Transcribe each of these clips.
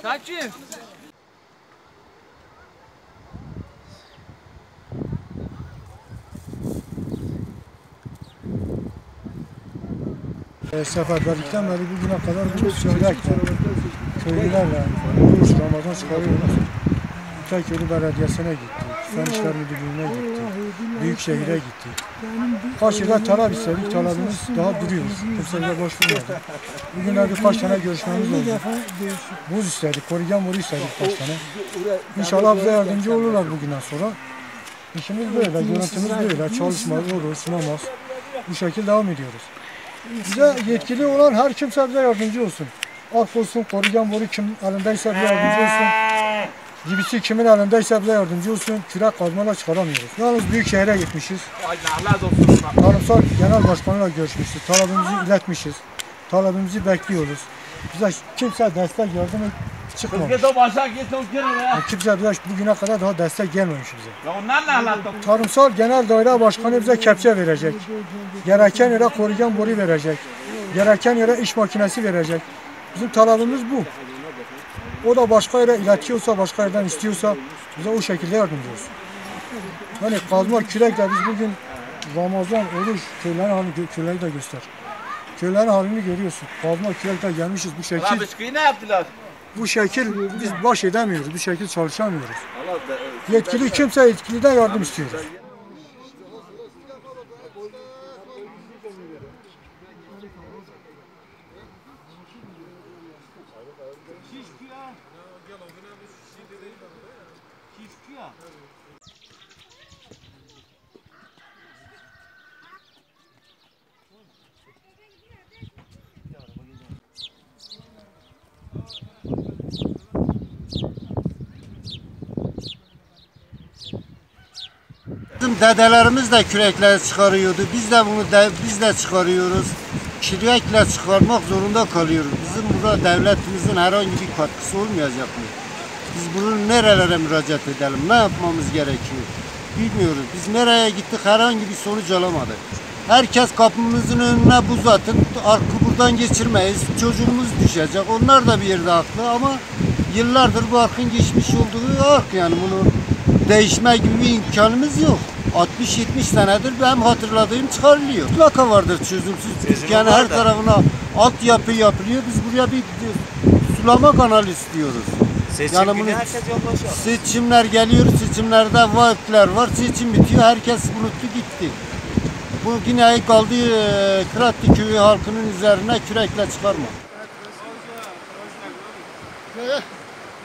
Kaçın? Seferberlikten beri bugüne kadar bu sürekli köylülerle Oruç Ramazan çıkarıyoruz. Köylü Belediyesi'ne gittik, Fen İşler Müdürlüğü'ne gittik, Büyükşehir'e gittik. Kaç yılda talep istedik, talebimiz daha duruyoruz. Kimse bize başvurmadı. Bugünler birkaç tane görüşmemiz oldu. Buz istedik, koruyacağım boru istedik kaç tane. İnşallah bize yardımcı olurlar bugünden sonra. İşimiz böyle, görüntümüz böyle, çalışmaz, olur, sunamaz. Bu şekilde devam ediyoruz. Bize yetkili olan her kimse bize yardımcı olsun. Af olsun, koruyacağım boru kim elindeyse bize yardımcı olsun. Gibisi kimin elindeyse bize yardımcı olsun. Kürek kazmayla çıkaramıyoruz. Yalnız Büyükşehir'e gitmişiz. Tarımsal Genel Başkanı'yla görüşmüşüz. Talebimizi iletmişiz. Talebimizi bekliyoruz. Bize kimse destek yardım çıkmamış. Kimse bize bugüne kadar daha destek gelmemiş bize. Tarımsal Genel Daire Başkanı bize kepçe verecek. Gereken yere koruyacağım boru verecek. Gereken yere iş makinesi verecek. Bizim talebimiz bu. O da başka yere iletiyorsa, başka yerden istiyorsa bize o şekilde yardımcı olsun. Yani kazma kürekle biz bugün Ramazan, oruç, köylerin halini, köyleri de göster. Köylerin halini görüyorsun. Kazma kürekle gelmişiz bu şekil. Ne yaptılar? Bu şekil biz baş edemiyoruz, bu şekil çalışamıyoruz. Yetkili kimse yetkiliden yardım istiyoruz. Bizim dedelerimiz de kürekle çıkarıyordu. Biz de çıkarıyoruz. Kürekle çıkarmak zorunda kalıyoruz. Bizim burada devletimizin herhangi bir katkısı olmayacak mı? Biz bunu nerelere müracaat edelim? Ne yapmamız gerekiyor? Bilmiyoruz. Biz nereye gittik herhangi bir sonuç alamadık. Herkes kapımızın önüne buz atın. Arkı buradan geçirmeyiz. Çocuğumuz düşecek. Onlar da bir yerde haklı ama yıllardır bu arkın geçmiş olduğu ark yani bunu değişme gibi bir imkanımız yok. 60-70 senedir benim hatırladığım çıkarılıyor. Mutlaka vardır çözümsüz. Türkiye'nin her tarafına altyapı yapılıyor. Biz buraya bir sulama kanalı istiyoruz. Yani bunu herkes yollaşıyor. Seçimler geliyor, seçimlerde vaatler var. Seçim bitiyor, herkes unuttu gitti. Bu yine kaldı Kıratlı köyü halkının üzerine kürekle çıkarma.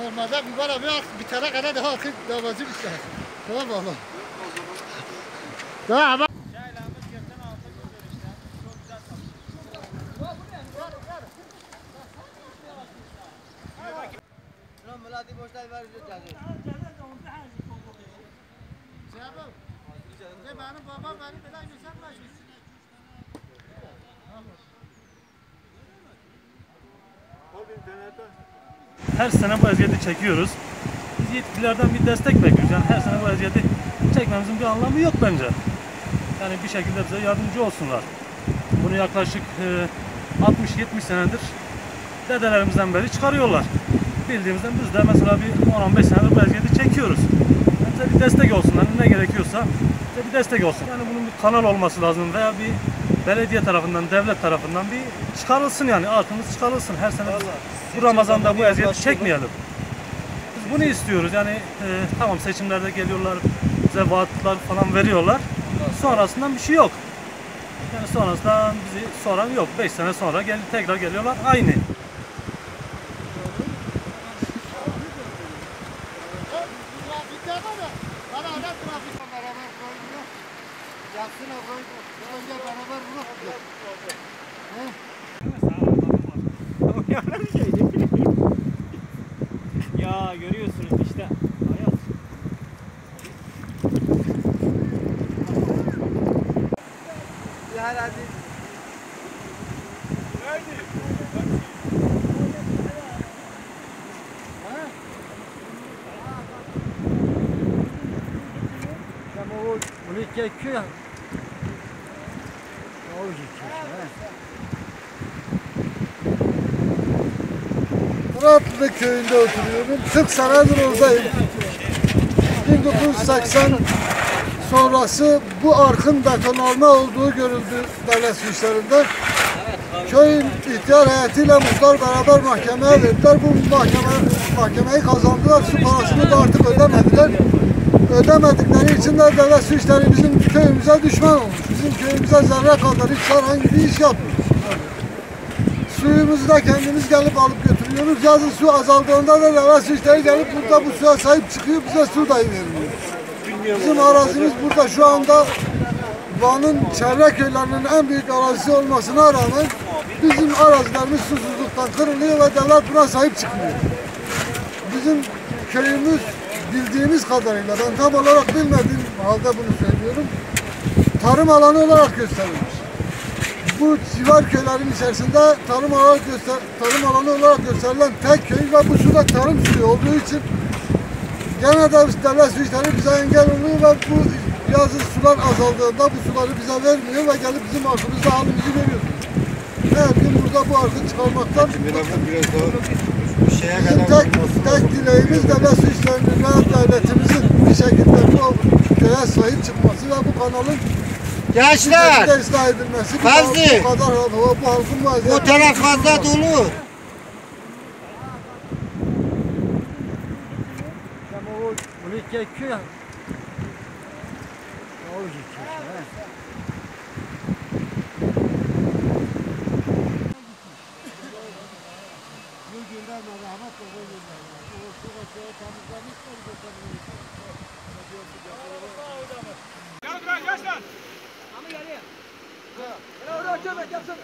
Normalde mübarek bir bitene kadar daha halkın davası biter. Tamam mı Allah? Tamam ama. Her sene bu eziyeti çekiyoruz. Biz yetkililerden bir destek bekliyoruz. Yani her sene bu eziyeti çekmemizin bir anlamı yok bence. Yani bir şekilde bize yardımcı olsunlar. Bunu yaklaşık 60-70 senedir dedelerimizden beri çıkarıyorlar. Bildiğimizden biz de mesela bir 10-15 senedir bu eziyeti çekiyoruz. Yani bize bir destek olsunlar. Ne gerekiyorsa bize bir destek olsun. Yani bunun bir kanal olması lazım veya bir belediye tarafından, devlet tarafından bir çıkarılsın yani. Altımız çıkarılsın. Her sene bu Ramazan'da bu eziyeti çekmeyelim. Biz bunu istiyoruz. Yani tamam seçimlerde geliyorlar, bize vaatler falan veriyorlar. Sonrasından bir şey yok. Yani sonrasında bizi soran yok. 5 sene sonra tekrar geliyorlar aynı. Trafikte var ya, bana trafik baksana önce beraber vurup. Ya görüyorsunuz işte. Hayat. Ya herhalde. Bunu çekiyor. Ne olacak Muratlı köyünde oturuyorum. 40 senedir oradayım. 1980 sonrası bu arkın betonarme olduğu görüldü devlet suçlarında. Köyün ihtiyar heyetiyle muhtar beraber mahkemeye verdiler. Bu mahkemeyi kazandılar. Su parasını da artık ödemediler. Ödemedikleri için de devlet suçları bizim köyümüze düşman olmuş. Bizim köyümüze zerre kadar hiç herhangi bir iş yapmıyoruz. Suyumuzu da kendimiz gelip alıp götürüyoruz. Yazın su azaldığında da devlet suçları gelip burada bu suya sahip çıkıyor. Bize su dahi vermiyor. Bizim arazimiz burada şu anda Van'ın çevre köylerinin en büyük arazisi olmasına rağmen bizim arazilerimiz susuzluktan kırılıyor ve devlet buna sahip çıkmıyor. Bizim köyümüz bildiğimiz kadarıyla, ben tam olarak bilmediğim halde bunu söylüyorum, tarım alanı olarak gösterilmiş. Bu civar köylerin içerisinde tarım alanı olarak gösterilen tek köy ve bu suda tarım suyu olduğu için gene de devlet suçları bize engel oluyor ve bu yazın sular azaldığında bu suları bize vermiyor ve gelip bizim arkamızda halimizi görüyorsunuz. Her gün burada bu arkı çıkarmaktan bizim tek dileğimiz devlet suçlarının ve devletimizin bir şekilde bu köye sahip çıkması ve bu kanalın Gençler! ıslah edilmesi. Fazlı! Bu kadar bu halkın Bu taraf fazla dolu. Bunu çekiyor. Ne olacak Gel buraya gençler. Ama geliyor. Ya oraya çömek yapsın.